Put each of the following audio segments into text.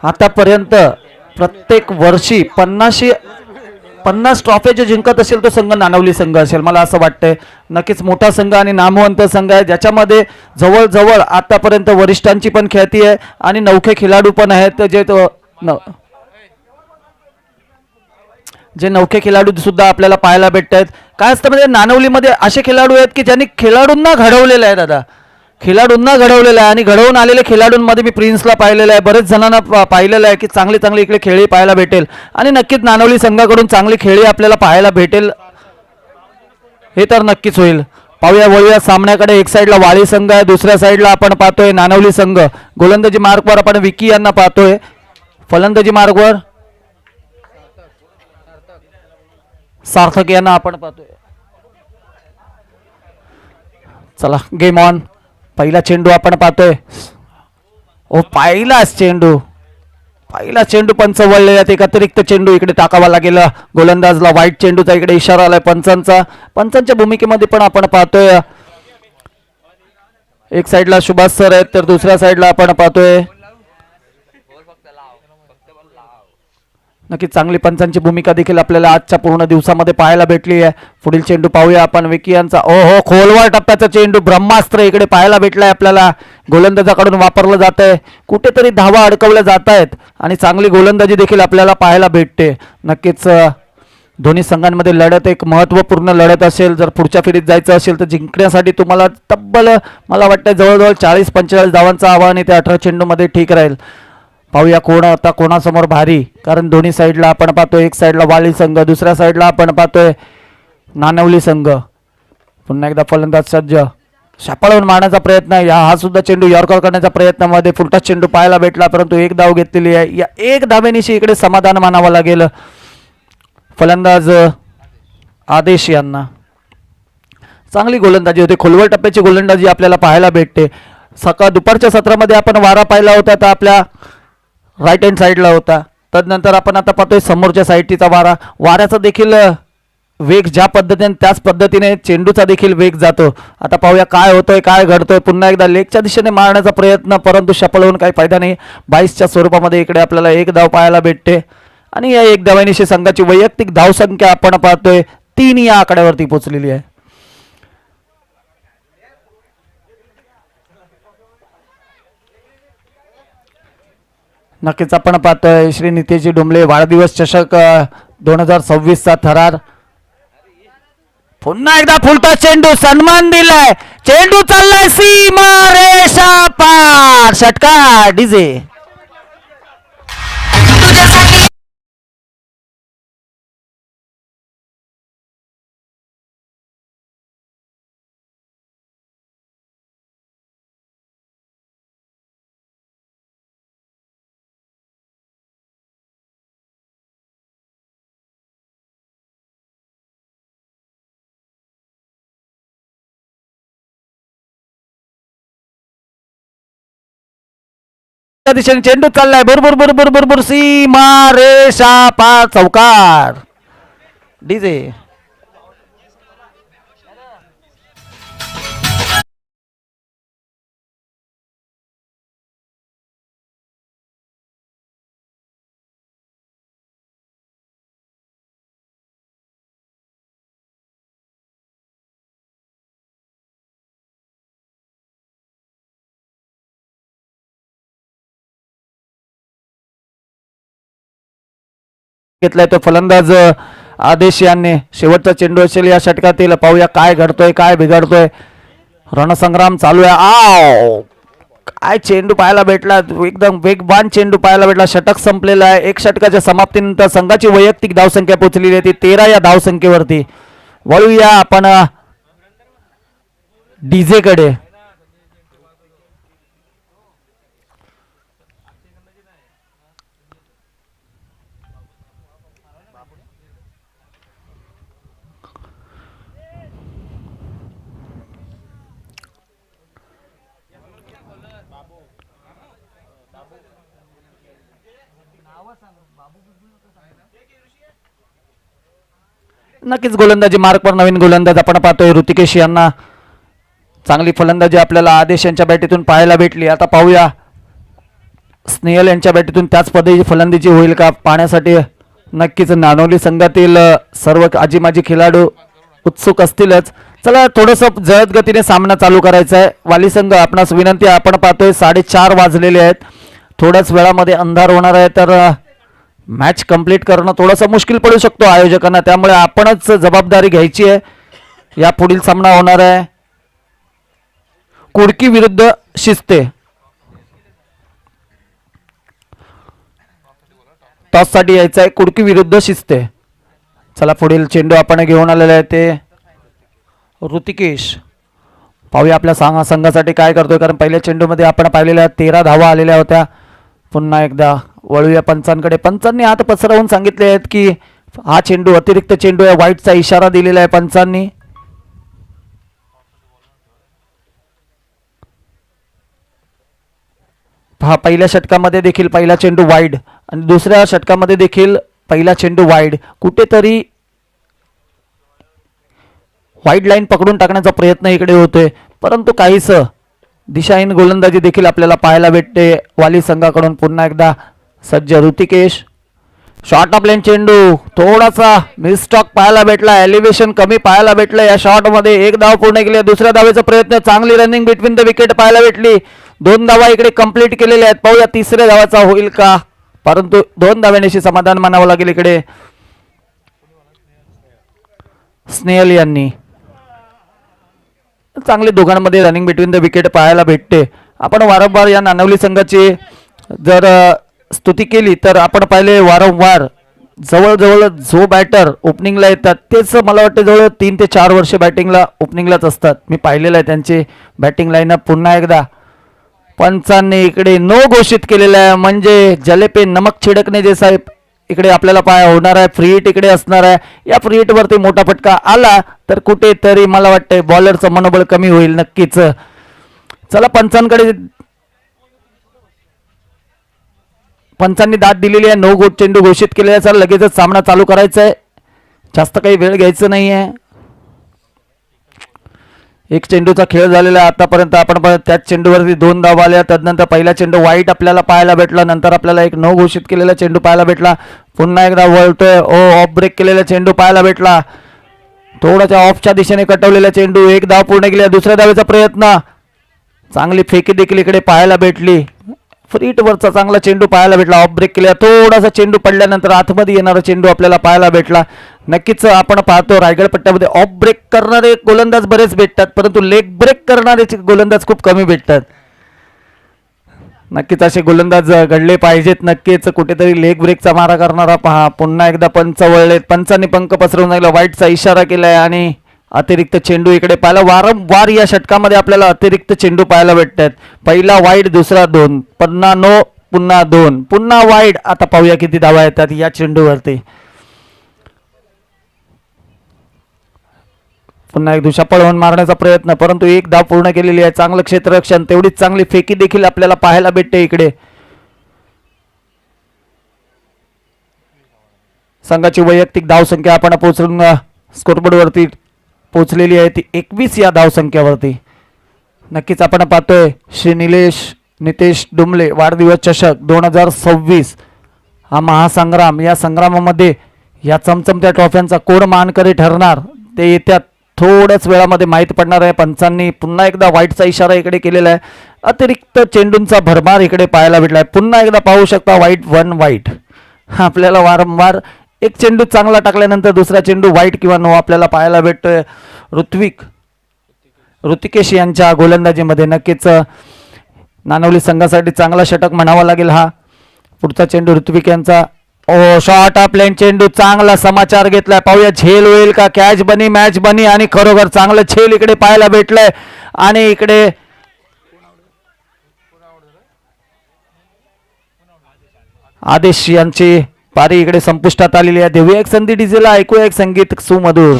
आतापर्यंत प्रत्येक वर्षी 50 ट्रॉफी जे जिंकत असेल तो संघ नानवली संघ असेल मला असं वाटतंय. नक्कीच मोठा संघ आणि नामवंत संघ आहे ज्याच्यामध्ये जवळजवळ आतापर्यंत वरिष्ठांची पण ख्याती आहे आणि नवखे खेळाडू पण आहेत जे नवखे खेळाडू सुद्धा आपल्याला पाहायला भेटत आहेत. काय असतं म्हणजे नानवलीमध्ये असे खेळाडू आहेत की ज्यांनी खेळाडूंना घडवलेलं आहे दादा, खेळाडूंना घडवलेलं आहे आणि घडवून आलेल्या खेळाडूंमध्ये मी प्रिन्सला पाहिलेलं आहे, बरेच जणांना पाहिलेलं आहे की चांगली चांगली इकडे खेळी पाहायला भेटेल आणि नक्कीच नानवली संघाकडून चांगली खेळी आपल्याला पाहायला भेटेल हे तर नक्कीच होईल. पाहूया वळूया सामन्याकडे. एक साईडला वाळी संघ आहे, दुसऱ्या साईडला आपण पाहतोय नानवली संघ. गोलंदाजी मार्कवर आपण विकी यांना पाहतोय, फलंदाजी मार्कवर सार्थक यांना आपण पाहतोय. चला गेम ऑन. पहिला चेंडू आपण पाहतोय. ओ पहिला चेंडू पंच वळलेला, एक अतिरिक्त चेंडू इकडे टाकावा लागेल गोलंदाजला. वाईट चेंडूचा इकडे इशारा आलाय पंचांच्या भूमिकेमध्ये पण आपण पाहतोय. एक साईडला सुभाष सर आहेत तर दुसऱ्या साईडला आपण पाहतोय नक्की चांगली पंचांची भूमिका देखील आपल्याला आजच्या पूर्ण दिवसामध्ये पाहायला भेटली आहे. पुढील चेंडू पाहूया आपण विकी यांचा. ओहो खोलवर टप्प्याचा चेंडू, ब्रह्मास्त्र इकडे पाहायला भेटलाय आपल्याला. गोलंदाजाकडून वापरलं जात आहे, कुठेतरी धावा अडकवल्या जात आहेत आणि चांगली गोलंदाजी देखील आपल्याला पाहायला भेटते. नक्कीच दोन्ही संघांमध्ये लढत एक महत्त्वपूर्ण लढत असेल. जर पुढच्या फेरीत जायचं असेल तर जिंकण्यासाठी तुम्हाला तब्बल मला वाटतं जवळजवळ 40-45 धावांचं आव्हान येते 18 चेंडूमध्ये ठीक राहील. पाहूया कोण आता कोणासमोर भारी, कारण दोन्ही साईडला आपण पाहतोय. एक साईडला वाळी संघ, दुसऱ्या साईडला आपण पाहतोय नानवली संघ. पुन्हा एकदा फलंदाज सज्ज, शापाळून मारण्याचा प्रयत्न, हा सुद्धा चेंडू यॉर्कर करण्याच्या प्रयत्नामध्ये फुलटा चेंडू पाहायला भेटला परंतु एक धाव घेतलेली आहे. या एक धावेनिशी इकडे समाधान मानावं लागेल फलंदाज आदेश यांना. चांगली गोलंदाजी होते, खोलवर टप्प्याची गोलंदाजी आपल्याला पाहायला भेटते. दुपारच्या सत्रामध्ये आपण वारा पाहिला होता तर आपल्या राईट हँड साईडला होता, तदनंतर आपण आता पाहतोय समोरच्या साईडचा वाऱ्याचा देखील वेग ज्या पद्धतीने त्याच पद्धतीने चेंडूचा देखील वेग जातो. आता पाहूया काय होतंय, काय घडतंय. पुन्हा एकदा लेगच्या दिशेने मारण्याचा प्रयत्न परंतु सफल होऊन काही फायदा नाही. 22च्या स्वरूपामध्ये इकडे आपल्याला एक धाव पाहायला भेटते आणि या एक धावानिशी संघाची वैयक्तिक धावसंख्या आपण पाहतोय 3 या आकड्यावरती पोहोचलेली आहे. नक्कीच आपण पाहतोय श्री नितेशजी डोंबले वाढदिवस चषक 2026चा थरार. पुन्हा एकदा फुलटा चेंडू, सन्मान दिलाय, चेंडू चाललाय सीमा रेषा पार, षटकार डीजे. त्या दिशेने चेंडू चाललाय, बरोबर सीमा रेषा पार, चौकार डीजे. घेतलाय तो फलंदाज आदेश यांनी. शेवटचा चेंडू असेल या षटकातील. पाहूया काय घडतोय, काय बिघडतोय. रणसंग्राम चालू आहे. आव काय चेंडू पाहायला भेटला, एकदम वेगवान चेंडू पाहायला भेटला. षटक संपलेला आहे. एक षटकाच्या समाप्तीनंतर संघाची वैयक्तिक धावसंख्या पोहोचलेली आहे ती 13 या धावसंख्येवरती. वळूया आपण डीजे कडे. नक्कीच गोलंदाजी मार्कवर नवीन गोलंदाज आपण पाहतोय ऋतिकेश यांना. चांगली फलंदाजी आपल्याला आदेश यांच्या बॅटीतून पाहायला भेटली. आता पाहूया स्नेहल यांच्या बॅटीतून त्याच पद्धतीची फलंदाजी होईल का पाहण्यासाठी नक्कीच नानवली संघातील सर्व आजी माजी खेळाडू उत्सुक असतीलच. चला थोडंसं जलद गतीने सामना चालू करायचा आहे. वाली संघ आपणास विनंती, आपण पाहतोय 4:30 वाजलेले आहेत. थोड्याच वेळामध्ये अंधार होणार आहे, तर मॅच कंप्लीट करणं थोडंसं मुश्किल पडू शकतो आयोजकांना, त्यामुळे आपणच जबाबदारी घ्यायची आहे. या पुढील सामना होणार आहे कुडकी विरुद्ध शिस्ते. टॉस साठी यायचं आहे कुडकी विरुद्ध शिस्ते. चला पुढील चेंडू आपण घेऊन आलेले आहे ते ऋतिकेश. पाहूया आपल्या संघासाठी काय करतोय, कारण पहिल्या चेंडूमध्ये आपण पाहिलेल्या 13 धावा आलेल्या होत्या. पुन्हा एकदा वळूया पंचांकडे. पंचांनी हात पसरवून सांगितले आहेत की हा चेंडू अतिरिक्त चेंडू आहे. वाईटचा इशारा दिलेला आहे पंचांनी. हा पहिल्या षटकामध्ये देखील पहिला चेंडू वाईड आणि दुसऱ्या षटकामध्ये देखील पहिला चेंडू वाईड. कुठेतरी वाईड लाईन पकडून टाकण्याचा प्रयत्न इकडे होतोय, परंतु काहीस दिशाहीन गोलंदाजी देखील आपल्याला पाहायला भेटते वाली संघाकडून. पुन्हा एकदा सज्ज ऋतिकेश. शॉर्ट ऑफ लेन चेंडू, थोडासा मिसटॉक पाहायला भेटला, एलिव्हेशन कमी पाहायला भेटलं या शॉट मध्ये. एक धाव पूर्ण केली, दुसऱ्या धावेचा प्रयत्न, चांगली रनिंग बिटवीन द विकेट पाहायला भेटली. 2 धावा इकडे कंप्लीट केलेल्या आहेत. पाहूया तिसऱ्या धावाचा होईल का, परंतु 2 धाव्यांशी समाधान मानावं लागेल इकडे स्नेहल यांनी. चांगले दोघांमध्ये रनिंग बिटवीन द विकेट पाहायला भेटते. आपण वारंवार या नानवली संघाची जर स्तुती केली तर आपण पाहिले वारंवार जवळजवळ जो बॅटर ओपनिंगला येतात तेच मला वाटतं जवळ 3 ते 4 वर्ष बॅटिंगला ओपनिंगलाच असतात. मी पाहिलेलं आहे त्यांचे बॅटिंग लाईनअप. पुन्हा एकदा पंचांनी इकडे नो घोषित केलेलं आहे, म्हणजे जले पे नमक छिडकणे जे साहेब इकडे आपल्याला पाय होणार आहे. फ्री हिट इकडे असणार आहे. या फ्री हिट वरती मोठा फटका आला तर कुठेतरी मला वाटतंय बॉलरचं मनोबल कमी होईल नक्कीच. चला पंचांनी दाद दिलेली आहे. नो गोट चेंडू घोषित केलेला आहे. चला लगेचच सामना चालू करायचा आहे, जास्त काही वेळ घ्यायचं नाही आहे. एक चेंडूचा खेळ झालेला आहे आतापर्यंत. आपण त्याच चेंडूवरती 2 धावा आल्या. त्यानंतर पहिला चेंडू वाईट आपल्याला पाहायला भेटला, नंतर आपल्याला एक नो घोषित केलेला चेंडू पाहायला भेटला. पुन्हा एकदा वळतोय, ऑफ ब्रेक केलेला चेंडू पाहायला भेटला. थोडासा ऑफच्या दिशेने कटवलेला चेंडू. 1 धाव पूर्ण केली. दुसऱ्या धावेचा प्रयत्न, चांगली फेकी देखील इकडे पाहायला भेटली. फ्रीट वरचा चांगला चेंडू पाहायला भेटला. ऑफ ब्रेक केला, थोडासा चेंडू पडल्यानंतर आतमध्ये येणारा चेंडू आपल्याला पाहायला भेटला. नक्कीच आपण पाहतो रायगड पट्ट्यामध्ये ऑफ ब्रेक करणारे गोलंदाज बरेच भेटतात, परंतु लेग ब्रेक करणारे गोलंदाज खूप कमी भेटतात. नक्कीच असे गोलंदाज घडले पाहिजेत. नक्कीच कुठेतरी लेग ब्रेकचा मारा करणारा पहा. पुन्हा एकदा पंच वळलेत. पंचांनी पंख पसरवून लागला, वाईटचा इशारा केलाय आणि अतिरिक्त चेंडू इकडे पाहिला. वारंवार या षटकामध्ये आपल्याला अतिरिक्त चेंडू पाहायला भेटतात. पहिला वाईड, दुसरा 2, पुन्हा नो, पुन्हा 2, पुन्हा वाईड. आता पाहूया किती धावा येतात या चेंडूवरती. पुन्हा एक दुसरा पळवून मारण्याचा प्रयत्न, परंतु 1 धाव पूर्ण केलेली आहे. चांगलं क्षेत्ररक्षण, तेवढीच चांगली फेकी देखील आपल्याला पाहायला भेटते इकडे. संघाची वैयक्तिक धावसंख्या आपण पोहोचून स्कोरबोर्डवरती पोहोचलेली आहे ती 21 या धावसंख्यावरती. नक्कीच आपण पाहतोय श्री नितेश डुमले वाढदिवस चषक 2026 हा महासंग्राम. या संग्रामामध्ये या चमचमत्या ट्रॉफ्यांचा कोण मानकरी ठरणार ते येत्या थोड्याच वेळामध्ये माहीत पडणार आहे. पंचांनी पुन्हा एकदा वाईटचा इशारा इकडे केलेला आहे. अतिरिक्त चेंडूंचा भरमार इकडे पाहायला भेटला आहे. पुन्हा एकदा पाहू शकता वाईट 1 वाईट. आपल्याला वारंवार एक चेंडू चांगला टाकल्यानंतर दुसरा चेंडू वाईट किंवा नो आपल्याला पाहायला भेटतोय ऋतिकेश यांच्या गोलंदाजीमध्ये. नक्कीच नानवली संघासाठी चांगला षटक म्हणावा लागेल हा. पुढचा चेंडू ऋत्विक यांचा. ओ शॉर्ट ऑफ लेन चेंडू, चांगला समाचार घेतलाय. पाहूया झेल होईल का, कॅच बनी, मॅच बनी. आणि खरोखर चांगलं झेल इकडे पाहायला भेटलंय. आणि इकडे आदेश यांची पारी इकडे संपुष्टात आलेली आहे. देऊया एक संधी डीजेला, ऐकूया एक संगीत सुमधुर.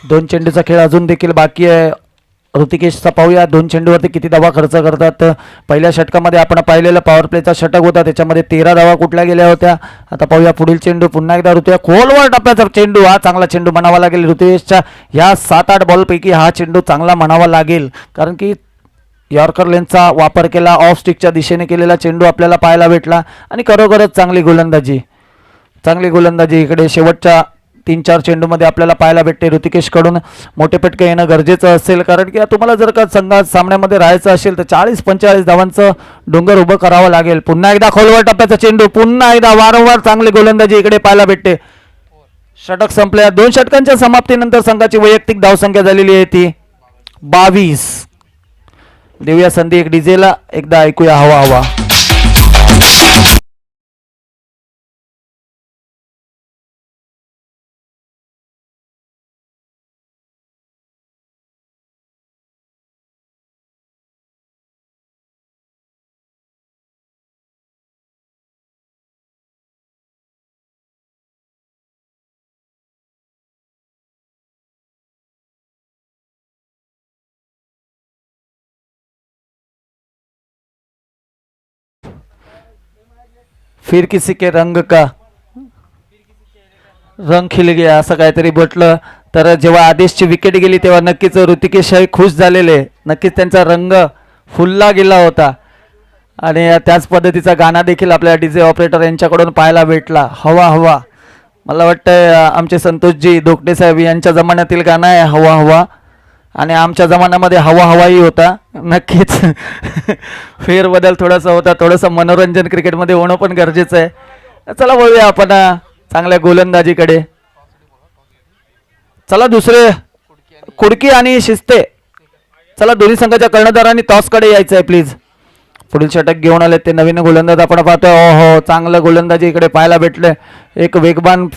दोन चेंडूचा खेळ अजून देखील बाकी आहे. ऋतिकेशचा पाहूया, दोन चेंडूवरती किती धावा खर्च करतात. पहिल्या षटकामध्ये आपण पाहिलेलं पॉवर प्लेचा षटक होता, त्याच्यामध्ये 13 धावा कुठल्या गेल्या होत्या. आता पाहूया पुढील चेंडू, पुन्हा एकदा ऋतुया खोलवर टप्प्याचा चेंडू, हा चांगला चेंडू म्हणावा लागेल. ऋतिकेशच्या ह्या 7-8 बॉलपैकी हा चेंडू चांगला म्हणावा लागेल, कारण की यॉर्कर लेनचा वापर केला, ऑफ स्टिकच्या दिशेने केलेला चेंडू आपल्याला पाहायला भेटला आणि खरोखरच चांगली गोलंदाजी इकडे शेवटच्या 3-4 चेंडूमध्ये आपल्याला पाहायला भेटते. ऋतिकेशकडून मोठे फटके येणं गरजेचं असेल, कारण की तुम्हाला जर का संघात सामन्यामध्ये राहायचं असेल तर 40-45 धावांचं डोंगर उभं करावं लागेल. पुन्हा एकदा खोलवर टप्प्याचा चेंडू, पुन्हा एकदा वारंवार चांगली गोलंदाजी इकडे पाहायला भेटते. षटक संपल्या. 2 षटकांच्या समाप्तीनंतर संघाची वैयक्तिक धावसंख्या झालेली आहे ती 22. देऊया संधी एक डीजेला, एकदा ऐकूया हवा हवा. फिर किसी के रंग का रंग खिल गया असं काहीतरी म्हटलं. तर जेव्हा आदेशची विकेट गेली तेव्हा नक्कीच ऋतिकेश खुश झालेले, नक्कीच त्यांचा रंग फुलला गेला होता. आणि त्याच पद्धतीचा गाणं देखील आपल्या डीजे ऑपरेटर यांच्याकडून पाहायला भेटला, हवा हवा. मला वाटतं आमचे संतोषजी धोकटे साहेब यांच्या जमान्यातील गाणं आहे हवा हवा, आणि आमच्या जमान्यामध्ये हवा हवाही होता. नक्कीच फेरबदल थोडासा होता, थोडंसं मनोरंजन क्रिकेटमध्ये होणं पण गरजेचं आहे. चला बोलूया आपण चांगल्या गोलंदाजीकडे. चला दुसरे कुडकी आणि शिस्ते, चला दोन्ही संघाच्या कर्णधारांनी टॉसकडे यायचं आहे प्लीज. पुढील षटक घेऊन आले ते नवीन गोलंदाज आपण पाहतोय. हो चांगलं गोलंदाजी इकडे पाहायला भेटले. एक वेगवान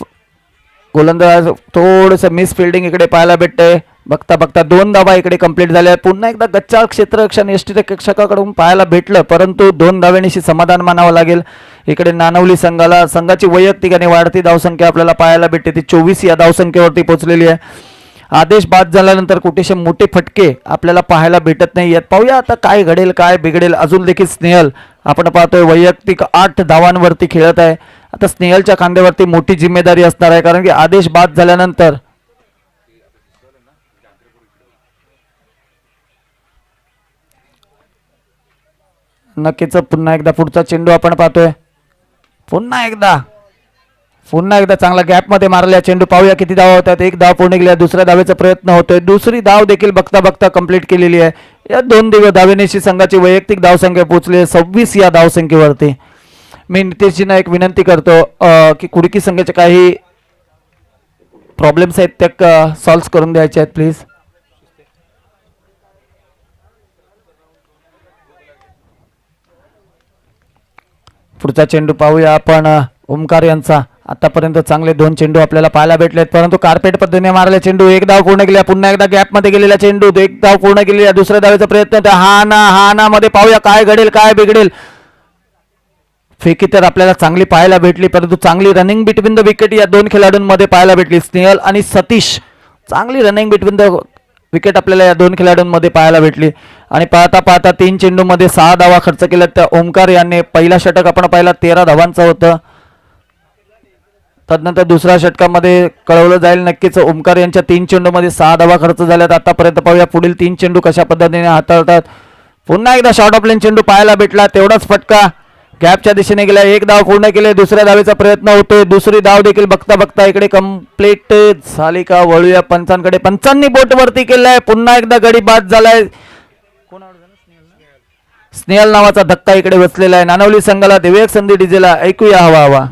गोलंदाज, थोडंसं मिस फिल्डिंग इकडे पाहायला भेटतंय. बघता बघता 2 धावा इकडे कंप्लीट झाल्या. पुन्हा एकदा गच्चा क्षेत्ररक्षण यष्टीरक्षकाकडून पाहायला भेटलं, परंतु 2 धाव्यांशी समाधान मानावं लागेल. इकडे नानवली संघाला संघाची वैयक्तिक आणि वाढती धावसंख्या आपल्याला पाहायला भेटते, ती 24 या धावसंख्येवरती पोहोचलेली आहे. आदेश बाद झाल्यानंतर कुठेशे मोठे फटके आपल्याला पाहायला भेटत नाही आहेत. पाहूया आता काय घडेल काय बिघडेल. अजून देखील स्नेहल आपण पाहतोय वैयक्तिक 8 धावांवरती खेळत आहे. आता स्नेहलच्या खांद्यावरती मोठी जिम्मेदारी असणार आहे, कारण की आदेश बाद झाल्यानंतर नक्कीच पुन्हा एकदा पुढचा चेंडू आपण पाहतोय. पुन्हा एकदा चांगला गॅपमध्ये मारल्या चेंडू. पाहूया किती धावा होतात. 1 धाव पूर्ण केली, दुसऱ्या धावेचा प्रयत्न होतोय. दुसरी धाव देखील बघता बघता कंप्लीट केलेली आहे. या 2 धावेनेशी संघाची वैयक्तिक धावसंख्या पोहोचली आहे 26 या धावसंख्येवरती. मी नितेशजींना एक विनंती करतो की कुडकी संघाचे काही प्रॉब्लेम्स आहेत त्या सॉल्व्ह करून द्यायचे आहेत प्लीज. पुढचा चेंडू पाहूया आपण ओमकार यांचा. आतापर्यंत चांगले 2 चेंडू आपल्याला पाहायला भेटलेत, परंतु कार्पेट पद्धतीने मारले चेंडू. 1 धाव पूर्ण केल्या, पुन्हा एकदा गॅपमध्ये गेलेला चेंडू. 1 धाव पूर्ण केलेला, दुसऱ्या धावेचा प्रयत्न. हा ना मध्ये पाहूया काय घडेल काय बिघडेल. फेकी तर आपल्याला चांगली पाहायला भेटली, परंतु चांगली रनिंग बिटवीन द विकेट या 2 खेळाडूंमध्ये पाहायला भेटली. स्नेहल आणि सतीश, चांगली रनिंग बिटवीन द विकेट आपल्याला या 2 खेळाडूंमध्ये पाहायला भेटली. आणि पाहता पाहता 3 चेंडूमध्ये 6 धावा खर्च केल्या त्या ओमकार यांनी. पहिला षटक आपण पाहिला 13 धावांचं होतं. तदनंतर दुसऱ्या षटकामध्ये कळवलं जाईल नक्कीच. ओमकार यांच्या 3 चेंडूमध्ये 6 धावा खर्च झाल्यात आतापर्यंत. पाहूया पुढील 3 चेंडू कशा पद्धतीने हाताळतात. पुन्हा एकदा शॉर्ट ऑफ लेन चेंडू पाहायला भेटला, तेवढाच फटका गॅपच्या दिशेने गेला. 1 धाव पूर्ण केले, दुसऱ्या धावेचा प्रयत्न होतोय. दुसरी धाव देखील बघता बघता इकडे कंप्लीट झाली का. वळूया पंचांकडे. पंचांनी बोट वरती केलाय. पुन्हा एकदा गडी बाद झालाय. स्नेहल नावाचा धक्का इकडे बसलेला आहे. नानवली संघाला देऊया संधी डीजेला, ऐकूया हवा हवा.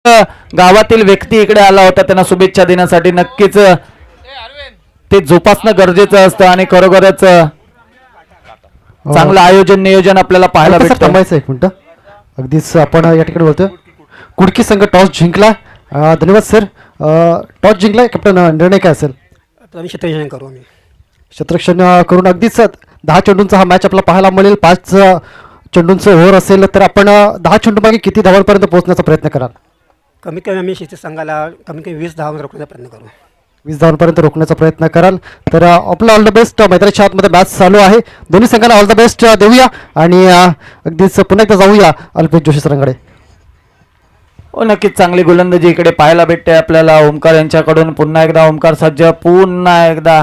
गावातील व्यक्ती इकडे आला होता त्यांना शुभेच्छा देण्यासाठी. नक्कीच ते जोपासणं गरजेचं असतं आणि खरोखरच चांगलं आयोजन नियोजन आपल्याला पाहायला भेटतं. थांबायचं एक मिनिट. अगदीच आपण या ठिकाणी बोलतोय कुडकी संघ टॉस जिंकला. धन्यवाद सर. टॉस जिंकला कॅप्टन, निर्णय काय असेल? आम्ही क्षेत्ररक्षण करू. आम्ही क्षेत्ररक्षण करून अगदीच 10 चेंडूंचा हा मॅच आपल्याला पाहायला मिळेल. 5 चेंडूंचं ओव्हर असेल तर आपण 10 चेंडूमागे किती धावांपर्यंत पोहोचण्याचा प्रयत्न कराल? कमीत कमी आम्ही शेती संघाला कमीत कमी 20 धावा रोखण्याचा प्रयत्न करू. 20 धावांपर्यंत रोखण्याचा प्रयत्न कराल. तर आपलं ऑल द बेस्ट. मैदानाच्या आतमध्ये मॅच चालू आहे. दोन्ही संघाला ऑल द बेस्ट देऊया आणि अगदीच पुन्हा एकदा जाऊया अल्पेश जोशी सरांकडे. हो नक्कीच चांगली गोलंदाजी इकडे पाहायला भेटते आपल्याला ओमकार यांच्याकडून. पुन्हा एकदा ओमकार सज्ज, पुन्हा एकदा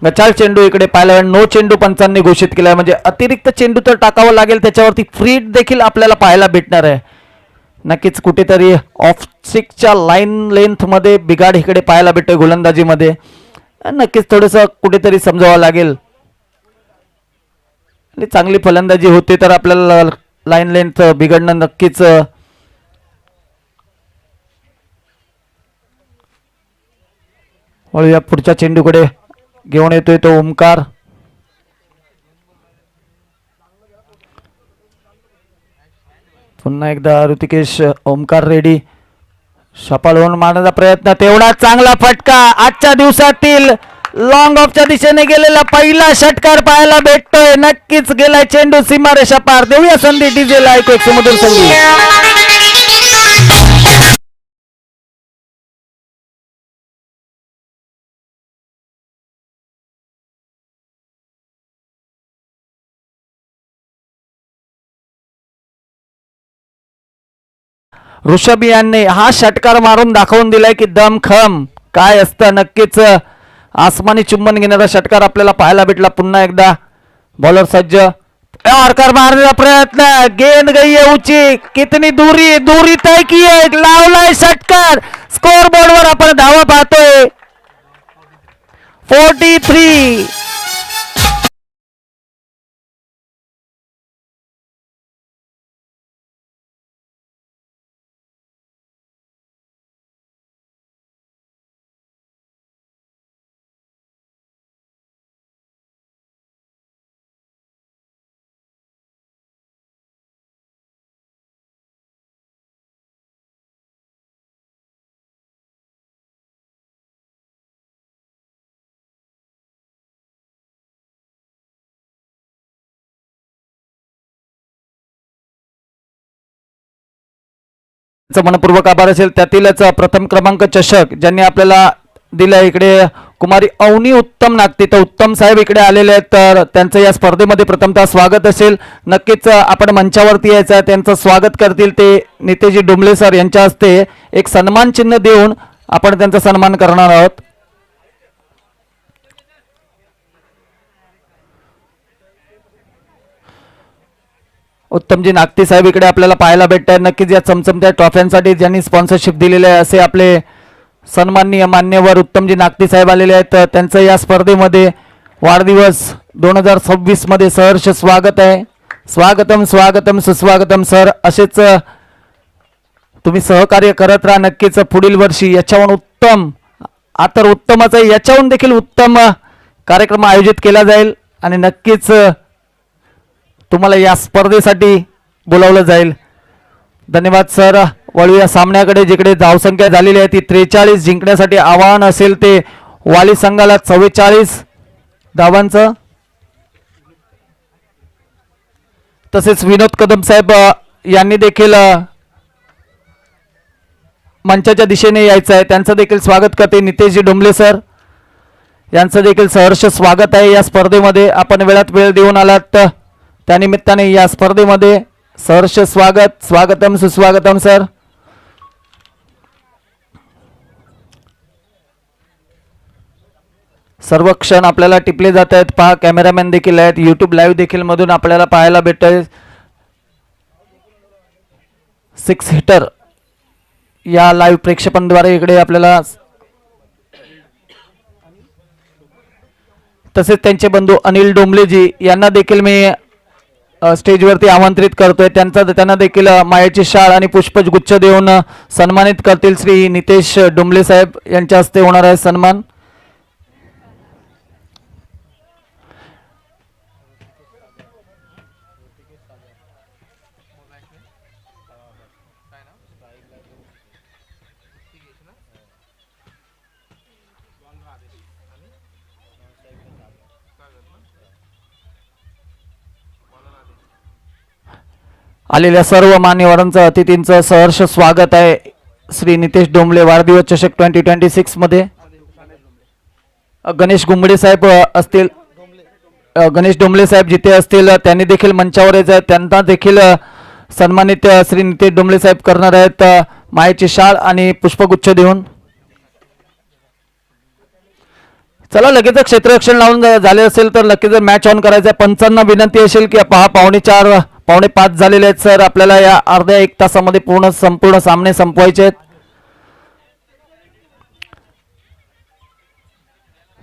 गचाळ चेंडू इकडे पाहायला. नो चेंडू पंचांनी घोषित केलाय म्हणजे अतिरिक्त चेंडू तर टाकावं लागेल त्याच्यावरती. फ्री देखील आपल्याला पाहायला भेटणार आहे. नक्कीच कुठेतरी ऑफ स्टिकच्या लाईन लेंथमध्ये बिघाड इकडे पाहायला भेटतोय गोलंदाजीमध्ये. नक्कीच थोडंसं कुठेतरी समजावं लागेल. आणि चांगली फलंदाजी होते तर आपल्याला लाईन लेंथ बिघडणं नक्कीच वळूया पुढच्या चेंडूकडे. घेऊन येतोय तो ओमकार. पुन्हा एकदा ऋतिकेश. ओमकार रेडी. शपालवून मारण्याचा प्रयत्न. तेवढा चांगला फटका. आजच्या दिवसातील लॉंग ऑफच्या दिशेने गेलेला पहिला षटकार पाहायला भेटतोय. नक्कीच गेलाय चेंडू सीमारेषा पार. देऊया संधी डीजेला. ऐकू एक सुमधुर संगीत. ऋषभ यांनी हा षटकार मारून दाखवून दिलाय की दमखम काय असतं. नक्कीच आसमानी चुंबन घेणारा षटकार आपल्याला पाहायला भेटला. पुन्हा एकदा बॉलर सज्ज. यॉर्कर मारण्याचा प्रयत्न. गेंद गई है ऊंची. कितनी दूरी दूरी तय की है. लावलाय षटकार. स्कोर बोर्डवर आपण धावा पाहतोय 43. मनपूर्वक आभार असेल. त्यातीलच प्रथम क्रमांक चषक ज्यांनी आपल्याला दिला इकडे कुमारी अवनी उत्तम नागती. तर उत्तम साहेब इकडे आलेले आहेत तर त्यांचं या स्पर्धेमध्ये प्रथमतः स्वागत असेल. नक्कीच आपण मंचावरती यायचं आहे. त्यांचं स्वागत करतील ते नितेशजी डोंबले सर यांच्या हस्ते. एक सन्मान चिन्ह देऊन आपण त्यांचा सन्मान करणार आहोत. उत्तमजी नागती साहेब इकडे आपल्याला पाहायला भेटत आहेत. नक्कीच या चमचमत्या ट्रॉफ्यांसाठी ज्यांनी स्पॉन्सरशिप दिलेले आहे असे आपले सन्माननीय मान्यवर उत्तमजी नागती साहेब आलेले आहेत. त्यांचं या स्पर्धेमध्ये वाढदिवस 2026 मध्ये सहर्ष स्वागत आहे. स्वागतम स्वागतम सुस्वागतम सर. असेच तुम्ही सहकार्य करत राहा. नक्कीच पुढील वर्षी याच्याहून उत्तम, आता उत्तमच आहे, याच्याहून देखील उत्तम कार्यक्रम आयोजित केला जाईल आणि नक्कीच तुम्हाला या स्पर्धेसाठी बोलावलं जाईल. धन्यवाद सर. वळूया सामन्याकडे जिकडे धावसंख्या झालेली आहे ती 43. जिंकण्यासाठी आव्हान असेल ते वाली संघाला 44 धावांचं. तसेच विनोद कदम साहेब यांनी देखील मंचाच्या दिशेने यायचं आहे. त्यांचं देखील स्वागत करते नितेशजी डोंबले सर. यांचं देखील सहर्ष स्वागत आहे या स्पर्धेमध्ये. आपण वेळात वेळ देऊन आलात त्यानिमित्ताने या स्पर्धेमध्ये सहर्ष स्वागत. स्वागतम सुस्वागतम सर. सर्व क्षण आपल्याला टिपले जात आहेत. पहा कॅमेरामॅन देखील आहेत. यूट्यूब लाईव्ह देखील मधून आपल्याला पाहायला भेटतंय. 6 हिटर या लाईव्ह प्रेक्षेपणाद्वारे इकडे आपल्याला, तसेच त्यांचे बंधू अनिल डोंबलेजी यांना देखील मी स्टेजवरती आमंत्रित करतोय. त्यांना देखील मायेची शाळ आणि पुष्पगुच्छ देऊन सन्मानित करतील. श्री नितेश डोंबले साहेब यांच्या हस्ते होणार आहे सन्मान. आलेल्या सर्व मान्यवरांचं अतिथींचं सहर्ष स्वागत आहे श्री नितेश डोंबले वाढदिवस चषक 2026 मध्ये. गणेश गुंबडे साहेब असतील, गणेश डोंबले साहेब जिथे असतील त्यांनी देखील मंचावर यायचं आहे. त्यांना देखील सन्मानित श्री नितेश डोंबले साहेब करणार आहेत मायेची शाळ आणि पुष्पगुच्छ देऊन. चला लगेच क्षेत्ररक्षण लावून झाले असेल तर लगेच मॅच ऑन करायचा आहे. पंचांना विनंती असेल की पहा 4:45 4:45 झालेले आहेत सर. आपल्याला या अर्ध्या एक तासामध्ये संपूर्ण सामने संपवायचे आहेत.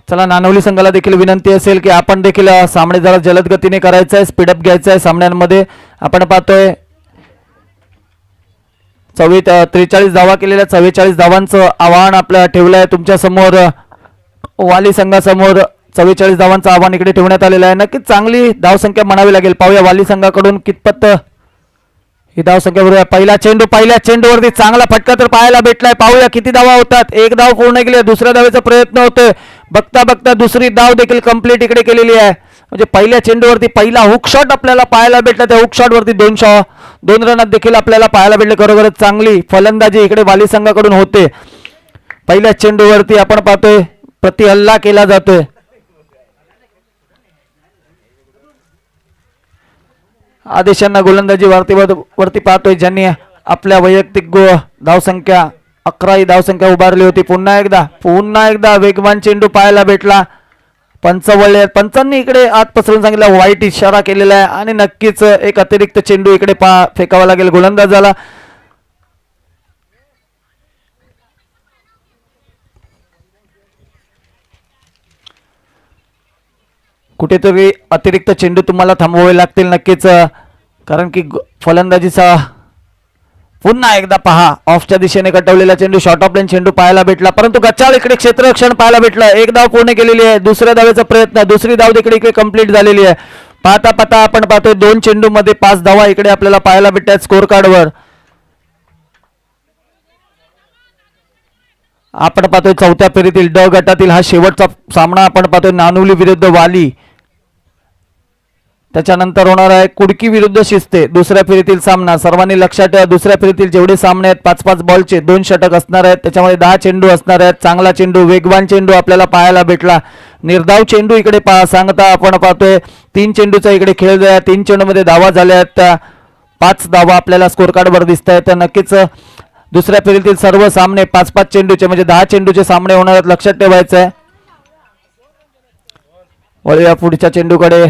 चला नानवली संघाला देखील विनंती असेल की आपण देखील सामने जरा जलद गतीने करायचं आहे, स्पीडअप घ्यायचं आहे सामन्यांमध्ये. आपण पाहतोय 43 धावा केलेल्या, 44 धावांचं आव्हान आपल्याला ठेवलं आहे तुमच्या समोर. वाली संघासमोर 44 धावांचं आव्हान इकडे ठेवण्यात आलेलं आहे. नक्कीच चांगली धावसंख्या म्हणावी लागेल. पाहूया वाली संघाकडून कितपत ही धावसंख्या बरोबर. पहिल्या चेंडूवरती चांगला फटका तर पाहायला भेटलाय. पाहूया किती धावा होतात. एक धाव पूर्ण केली, दुसऱ्या धावेचा प्रयत्न होतोय. बघता बघता दुसरी धाव देखील कंप्लीट इकडे केलेली आहे. म्हणजे पहिल्या चेंडूवरती पहिला हुक शॉट आपल्याला पाहायला भेटला. त्या हुक शॉट वरती 2 रनात देखील आपल्याला पाहायला भेटले. खरोखरच चांगली फलंदाजी इकडे वाली संघाकडून होते. पहिल्या चेंडूवरती आपण पाहतोय प्रति हल्ला केला जातोय. आदेशांना गोलंदाजी वरती पाहतोय ज्यांनी आपल्या वैयक्तिक धावसंख्या 11 ही धावसंख्या उभारली होती. पुन्हा एकदा वेगवान चेंडू पाहायला भेटला. पंचांनी इकडे आत पसरून सांगितलं, वाईट इशारा केलेला आहे आणि नक्कीच एक अतिरिक्त चेंडू इकडे फेकावा लागेल गोलंदाजाला. कुठेतरी अतिरिक्त चेंडू तुम्हाला थांबवावे लागतील नक्कीच, कारण की फलंदाजीचा पुन्हा एकदा पहा ऑफच्या दिशेने कटवलेला चेंडू, शॉर्ट ऑफ लाईन चेंडू पाहायला भेटला. परंतु गच्चाळ इकडे क्षेत्ररक्षण पाहायला भेटलं. एक धाव पूर्ण केलेली आहे. दुसऱ्या धावेचा प्रयत्न, दुसरी धाव देखील इकडे कंप्लीट झालेली आहे. पाहता आपण पाहतोय 2 चेंडू मध्ये 5 धावा इकडे आपल्याला पाहायला भेटतात स्कोर कार्डवर. आपण पाहतोय 4थ्या फेरीतील ड गटातील हा शेवटचा सामना आपण पाहतोय नानवली विरुद्ध वाली. त्याच्यानंतर होणार आहे कुडकी विरुद्ध शिस्ते दुसऱ्या फेरीतील सामना. सर्वांनी लक्षात ठेवा दुसऱ्या फेरीतील जेवढे सामने आहेत 5-5 बॉलचे 2 षटक असणार आहेत. त्याच्यामध्ये 10 चेंडू असणार आहेत. चांगला चेंडू, वेगवान चेंडू आपल्याला पाहायला भेटला. निर्धाव चेंडू इकडे सांगता आपण पाहतोय 3 चेंडूचा इकडे खेळ झाला. 3 चेंडूमध्ये धावा झाल्या आहेत. 5 धावा आपल्याला स्कोर कार्डवर दिसत आहेत. तर नक्कीच दुसऱ्या फेरीतील सर्व सामने 5-5 चेंडूचे म्हणजे 10 चेंडूचे सामने होणार आहेत. लक्षात ठेवायचं आहे. वळूया पुढच्या चेंडूकडे.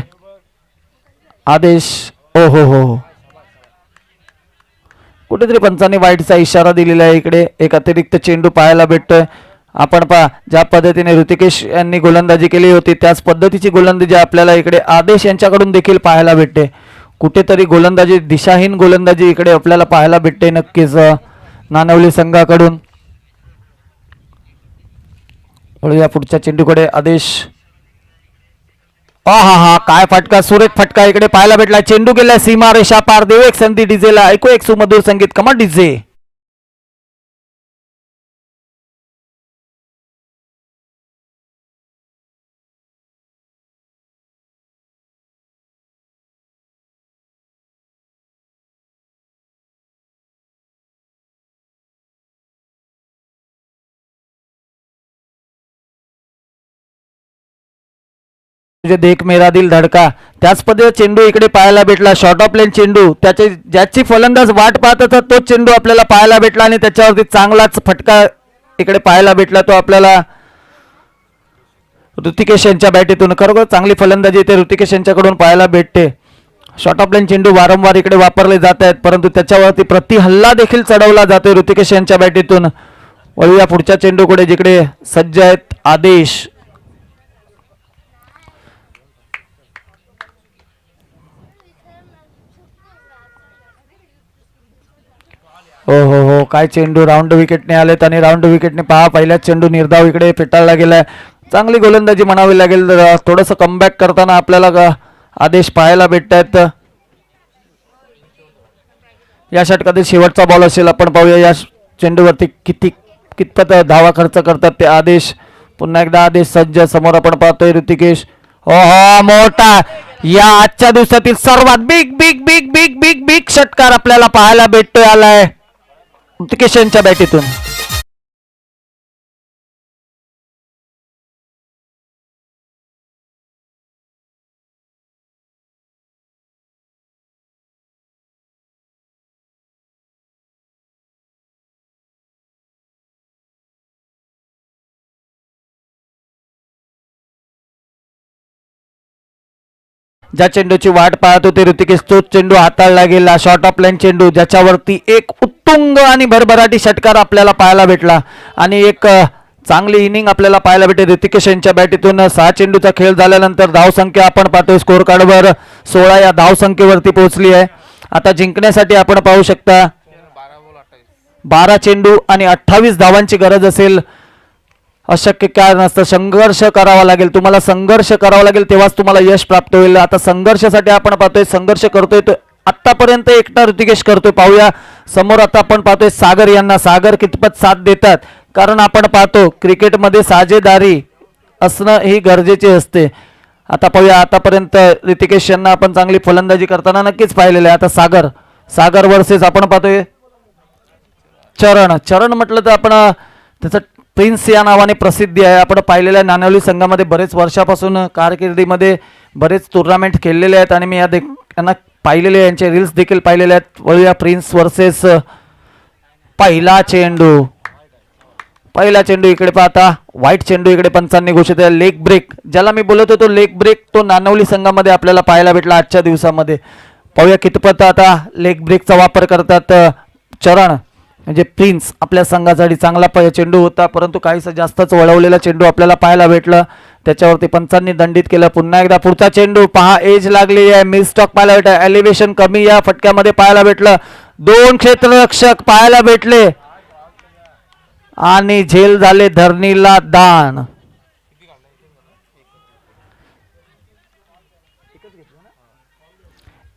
आदेश हो कुठेतरी पंचांनी वाईटचा इशारा दिलेला आहे. इकडे एक अतिरिक्त चेंडू पाहायला भेटतोय. आपण पहा ज्या पद्धतीने ऋतिकेश यांनी गोलंदाजी केली होती त्याच पद्धतीची गोलंदाजी आपल्याला इकडे आदेश यांच्याकडून देखील पाहायला भेटते. कुठेतरी गोलंदाजी दिशाहीन गोलंदाजी इकडे आपल्याला पाहायला भेटते नक्कीच नानवली संघाकडून. वळूया पुढच्या चेंडूकडे. आदेश हा काय फटका, सुरेख फटका इकडे पाहायला भेटला. चेंडू गेला सीमा रेषा पार. देऊ एक संधी डीजेला. ऐकू एक सुमधुर संगीत. कमा डीजे. तुझे देख मेरा दिल धडका त्याच पद्धतीने चेंडू इकडे पाहायला भेटला. शॉर्ट ऑफ लाईन चेंडू ज्याची फलंदाज वाट पाहत होता तो चेंडू आपल्याला पाहायला भेटला आणि त्याच्यावरती चांगलाच फटका इकडे पाहायला भेटला. तो आपल्याला ऋतिकेश यांच्या बॅटीतून. खरोखर चांगली फलंदाजी इथे ऋतिकेश यांच्याकडून पाहायला भेटते. शॉर्ट ऑफ लाईन चेंडू वारंवार इकडे वापरले जात आहेत परंतु त्याच्यावरती प्रति हल्ला देखील चढवला जातोय ऋतिकेश यांच्या बॅटीतून. वळूया पुढच्या चेंडूकडे जिकडे सज्ज आहेत आदेश. हो काय चेंडू राऊंड विकेटने आलेत आणि राऊंड विकेटने पहा पहिल्याच चेंडू निर्धाव इकडे फेटाळला गेलाय. चांगली गोलंदाजी म्हणावी लागेल. थोडंसं कमबॅक करताना आपल्याला आदेश पाहायला भेटत आहेत. या षटकातील शेवटचा बॉल असेल. आपण पाहूया या चेंडूवरती कितपत धावा खर्च करतात ते आदेश. पुन्हा एकदा आदेश सज्ज. समोर आपण पाहतोय ऋतिकेश. हो मोठा या आजच्या दिवसातील सर्वात big big big big big big षटकार आपल्याला पाहायला भेटतोय आलाय ऋतिकेश यांच्या बॅटीतून. ज्या चेंडूची वाट पाहत होते ऋतिकेश तोच चेंडू हाताळला गेला. शॉर्ट ऑफ लाईन चेंडू ज्याच्यावरती एक उत्तुंग आणि भरभराटी षटकार आपल्याला पाहायला भेटला आणि एक चांगली इनिंग आपल्याला पाहायला भेटते ऋतिकेश यांच्या बॅटीतून. 6 चेंडूचा खेळ झाल्यानंतर धावसंख्या आपण पाहतोय स्कोर कार्डवर 16 या धावसंख्येवरती पोहोचली आहे. आता जिंकण्यासाठी आपण पाहू शकता 12 चेंडू आणि 28 धावांची गरज असेल. अशक्य काय नसतं. संघर्ष करावा लागेल. तुम्हाला संघर्ष करावा लागेल तेव्हाच तुम्हाला यश प्राप्त होईल. आता संघर्षासाठी आपण पाहतोय संघर्ष करतोय तो आतापर्यंत एकटा ऋतिकेश करतोय. पाहूया समोर आता आपण पाहतोय सागर यांना. सागर कितपत साथ देतात कारण आपण पाहतो क्रिकेटमध्ये साजेदारी असणं ही गरजेचे असते. आता पाहूया आतापर्यंत ऋतिकेश यांना आपण चांगली फलंदाजी करताना नक्कीच पाहिलेलं आहे. आता सागर वर्सेस आपण पाहतोय चरण म्हटलं तर आपण त्याचं प्रिन्स या नावाने प्रसिद्धी आहे. आपण पाहिलेल्या नानवली संघामध्ये बरेच वर्षापासून कारकिर्दीमध्ये बरेच टुर्नामेंट खेळलेले आहेत आणि मी यांना पाहिलेले यांचे रील्स देखील पाहिलेले आहेत. वळूया प्रिन्स वर्सेस पहिला चेंडू इकडे पाहता व्हाईट चेंडू इकडे पंचांनी घोषित आहे. लेग ब्रेक ज्याला मी बोलत होतो लेग ब्रेक तो नानवली संघामध्ये आपल्याला पाहायला भेटला आजच्या दिवसामध्ये. पाहूया कितपत आता लेग ब्रेकचा वापर करतात चरण म्हणजे प्रिन्स. आपल्या संघासाठी चांगला चेंडू होता परंतु काहीसा जास्तच वळवलेला चेंडू आपल्याला पाहायला भेटला. त्याच्यावरती पंचांनी दंडित केलं. पुन्हा एकदा पुढचा चेंडू पहा एज लागली आहे. मिस स्टॉक पाहायला भेटला. एलिव्हेशन कमी या फटक्यामध्ये पाहायला भेटलं. 2 क्षेत्ररक्षक पाहायला भेटले आणि झेल झाले धरणीला दान.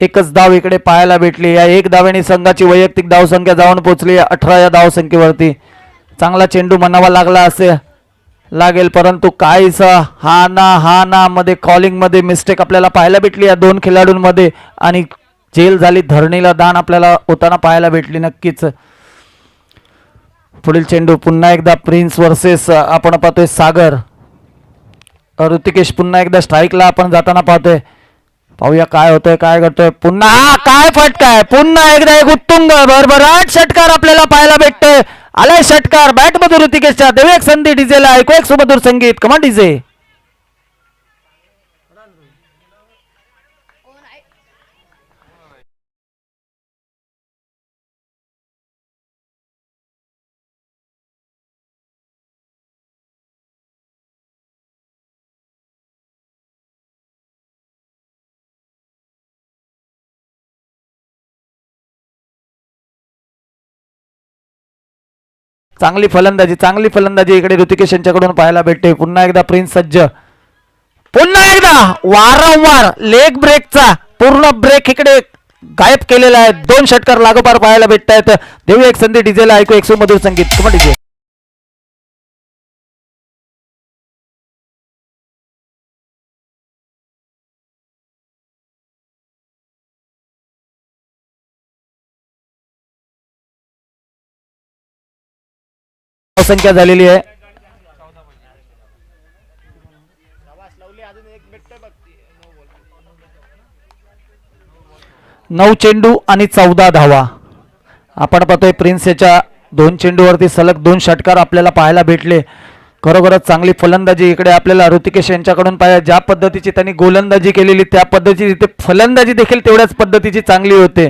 एकच धाव इकडे पाहायला भेटली. या एक धावेने संघाची वैयक्तिक धावसंख्या जाऊन पोहोचली 18 या धावसंख्येवरती. चांगला चेंडू म्हणावा लागेल परंतु काहीसा हा ना मध्ये कॉलिंग मध्ये मिस्टेक आपल्याला पाहायला भेटली या 2 खेळाडूंमध्ये आणि झेल झाली धरणीला दान आपल्याला होताना पाहायला भेटली. नक्कीच पुढील चेंडू पुन्हा एकदा प्रिन्स वर्सेस आपण पाहतोय सागर. ऋतिकेश पुन्हा एकदा स्ट्राईकला आपण जाताना पाहतोय. पाहूया काय होतंय काय करतोय. पुन्हा काय फटकाय. पुन्हा एकदा एक उत्तुंग भरभराट षटकार आपल्याला पाहायला भेटतोय. आलाय षटकार बॅट मधून ऋतिकेशच्या. देऊ एक संधी डीजेला. ऐकू एक सुमधुर संगीत. कमान डीजे. चांगली फलंदाजी इकडे ऋतिकेश यांच्याकडून पाहायला भेटते. पुन्हा एकदा प्रिन्स सज्ज. पुन्हा एकदा वारंवार लेग ब्रेकचा पूर्ण ब्रेक इकडे गायब केलेला आहे. 2 षटकार लागोपार पाहायला भेटत आहेत. देऊ एक संधी डीजेला. ऐकू एक सुमधुर संगीत. कमा डीजे. संख्या झालेली आहे. 9 चेंडू आणि 14 धावा. आपण पाहतोय प्रिन्स याच्या 2 चेंडूवरती सलग 2 षटकार आपल्याला पाहायला भेटले. खरोखरच चांगली फलंदाजी इकडे आपल्याला ऋतिकेश यांच्याकडून पाहायला. ज्या पद्धतीची त्यांनी गोलंदाजी केलेली त्या पद्धतीची फलंदाजी देखील तेवढ्याच पद्धतीची चांगली होते.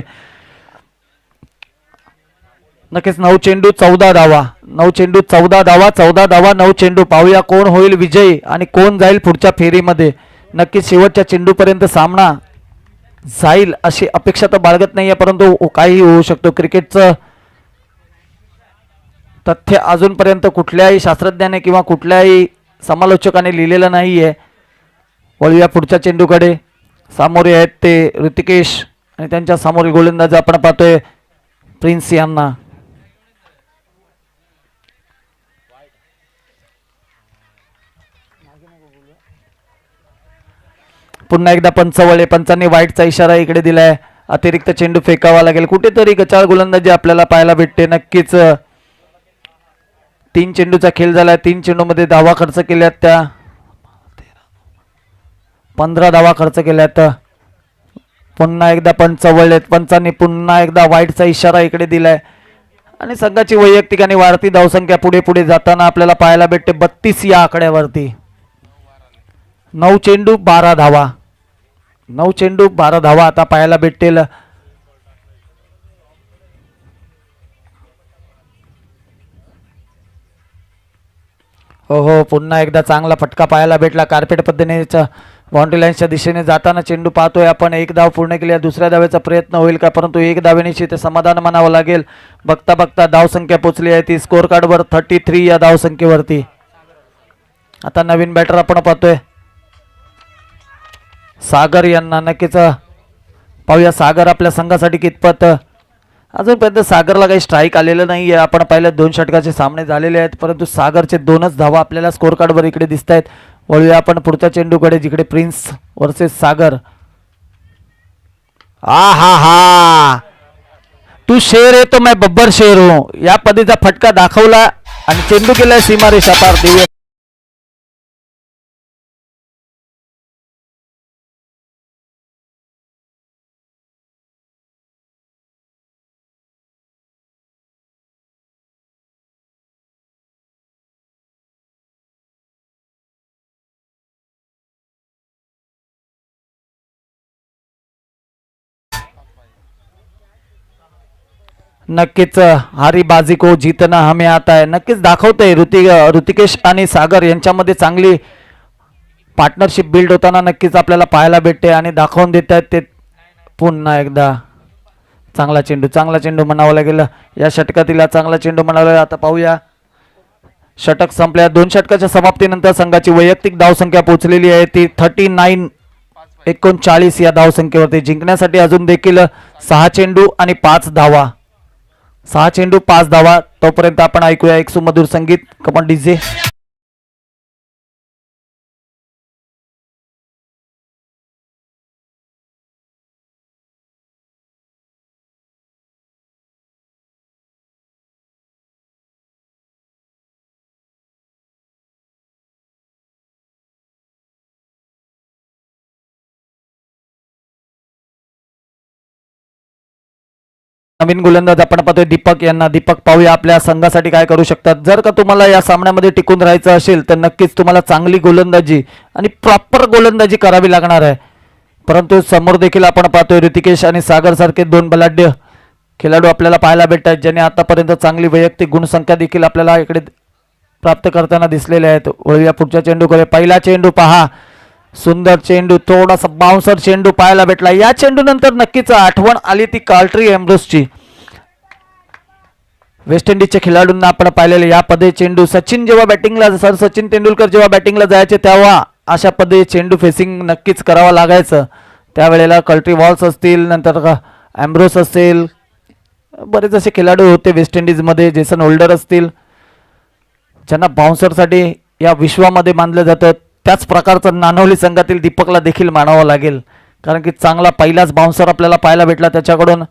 नक्कीच 9 चेंडू 14 धावा. 9 चेंडू 14 धावा. 9 चेंडू. पाहूया कोण होईल विजयी आणि कोण जाईल पुढच्या फेरीमध्ये. नक्कीच शेवटच्या चेंडूपर्यंत सामना जाईल अशी अपेक्षा तर बाळगत नाहीये परंतु काही होऊ शकतो. क्रिकेटचं तथ्य अजूनपर्यंत कुठल्याही शास्त्रज्ञाने किंवा कुठल्याही समालोचकाने लिहिलेलं नाही आहे. वळूया पुढच्या चेंडूकडे. सामोरे आहेत ते ऋतिकेश आणि त्यांच्या समोरील गोलंदाज आपण पाहतोय प्रिन्स यांना. पुन्हा एकदा पंचवळे. पंचांनी वाईटचा इशारा इकडे दिलाय. अतिरिक्त चेंडू फेकावा लागेल. कुठेतरी गचाळ गोलंदाजी आपल्याला पाहायला भेटते. नक्कीच 3 चेंडूचा खेळ झालाय. 3 चेंडूमध्ये धावा खर्च केल्यात त्या 15 धावा खर्च केल्यात. पुन्हा एकदा पंचवळे. पंचांनी पुन्हा एकदा वाईटचा इशारा इकडे दिलाय आणि संघाची वैयक्तिक आणि वाढती धावसंख्या पुढे पुढे जाताना आपल्याला पाहायला भेटते 32 या आकड्यावरती. 9 चेंडू 12 धावा. 9 चेंडू 12 धावा आता पाहायला भेटतील. हो पुन्हा एकदा चांगला फटका पाहायला भेटला. कार्पेट पद्धतीने बाउंड्री लाईनच्या दिशेने जाताना चेंडू पाहतोय आपण. 1 धाव पूर्ण केली. दुसऱ्या धावेचा प्रयत्न होईल का, परंतु 1 धावेनिशी ते समाधान मानावं लागेल. बघता बघता धावसंख्या पोचली आहे ती स्कोअर कार्डवर 33 या धावसंख्येवरती. आता नवीन बॅटर आपण पाहतोय सागर यांना. नक्कीच पाहूया सागर आपल्या संघासाठी कितपत. अजूनपर्यंत सागरला काही स्ट्राईक आलेलं नाही आहे. आपण पाहिलं 2 षटकाचे सामने झालेले आहेत, परंतु सागरचे 2च धावा आपल्याला स्कोअर कार्डवर इकडे दिसत आहेत. वळूया आपण पुढच्या चेंडूकडे जिकडे प्रिन्स वर्सेस सागर. हा तू शेर है तो मैं बब्बर शेर हूं या पद्धतीचा फटका दाखवला आणि चेंडू केलाय सीमारेषा पार. देऊया नक्कीच हारी बाजी को जीतना हमें आता है. नक्कीच दाखवतंय ऋतिकेश आणि सागर यांच्यामध्ये चांगली पार्टनरशिप बिल्ड होताना नक्कीच आपल्याला पाहायला भेटते आणि दाखवून देत आहेत ते. पुन्हा एकदा चांगला चेंडू म्हणावं लागेल. या षटकातील चांगला चेंडू म्हणावं लागेल. आता पाहूया षटक संपल्या. 2 षटकाच्या समाप्तीनंतर संघाची वैयक्तिक धावसंख्या पोहोचलेली आहे ती 39 या धावसंख्येवरती. जिंकण्यासाठी अजून देखील 6 चेंडू आणि 5 धावा. 6 चेंडू 5 धावा. तोपर्यंत आपण ऐकूया एक सुमधुर संगीत. Come on DJ. नवीन गोलंदाज आपण पाहतोय दीपक यांना. दीपक पाहूया आपल्या संघासाठी काय करू शकतात. जर का तुम्हाला या सामन्यामध्ये टिकून राहायचं असेल तर नक्कीच तुम्हाला चांगली गोलंदाजी आणि प्रॉपर गोलंदाजी करावी लागणार आहे. परंतु समोर देखील आपण पाहतोय ऋतिकेश आणि सागर सारखे 2 बलाढ्य खेळाडू आपल्याला पाहायला भेटतात ज्यांनी आतापर्यंत चांगली वैयक्तिक गुणसंख्या देखील आपल्याला इकडे प्राप्त करताना दिसलेले आहेत. वळूया पुढच्या चेंडूकडे. पहिला चेंडू पहा. सुंदर चेंडू. थोडासा बाउन्सर चेंडू पाहायला भेटला. या चेंडू नंतर नक्कीच आठवण आली ती कार्ल्टन एम्ब्रोसची. वेस्ट इंडिजच्या खेळाडूंना आपण पाहिलेले या पदे चेंडू. सचिन तेंडुलकर जेव्हा बॅटिंगला जायचे तेव्हा अशा पदे चेंडू फेसिंग नक्कीच करावं लागायचं. त्यावेळेला कल्ट्री वॉल्स असतील, नंतर एम्ब्रोस असेल, बरेच असे खेळाडू होते वेस्ट इंडिजमध्ये. जेसन होल्डर असतील ज्यांना बाउन्सरसाठी या विश्वामध्ये मानलं जातं. त्याच प्रकारचं नानवली संघातील दीपकला देखील मानावं लागेल, कारण की चांगला पहिलाच बाउन्सर आपल्याला पाहायला भेटला त्याच्याकडून.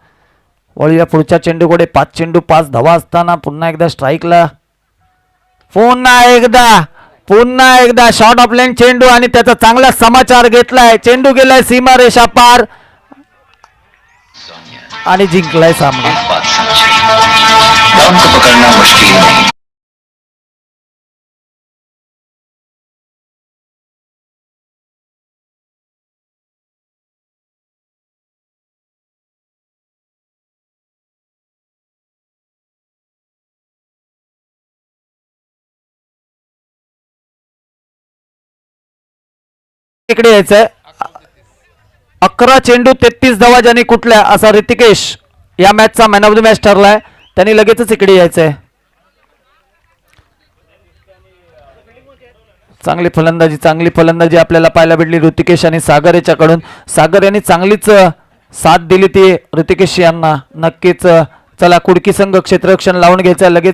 वळूया पुढच्या चेंडूकडे. 5 चेंडू 5 धावा असताना पुन्हा एकदा स्ट्राईकला. पुन्हा एकदा शॉर्ट ऑफ लेन चेंडू आणि त्याचा चांगला समाचार घेतलाय. चेंडू गेलाय सीमारेषा पार आणि जिंकलाय सामना. इकडे यायचंय. 11 चेंडू 33 धावा ज्यांनी कुठल्या असा ऋतिकेश या मॅचचा मॅन ऑफ द मॅच ठरलाय. त्यांनी लगेचच इकडे यायचंय. चांगली फलंदाजी आपल्याला पाहायला भेटली ऋतिकेश आणि सागर याच्याकडून. सागर यांनी चांगलीच साथ दिली ती ऋतिकेश यांना. नक्कीच चला कुडकी संघ क्षेत्ररक्षण लावून घ्यायचं लगेच.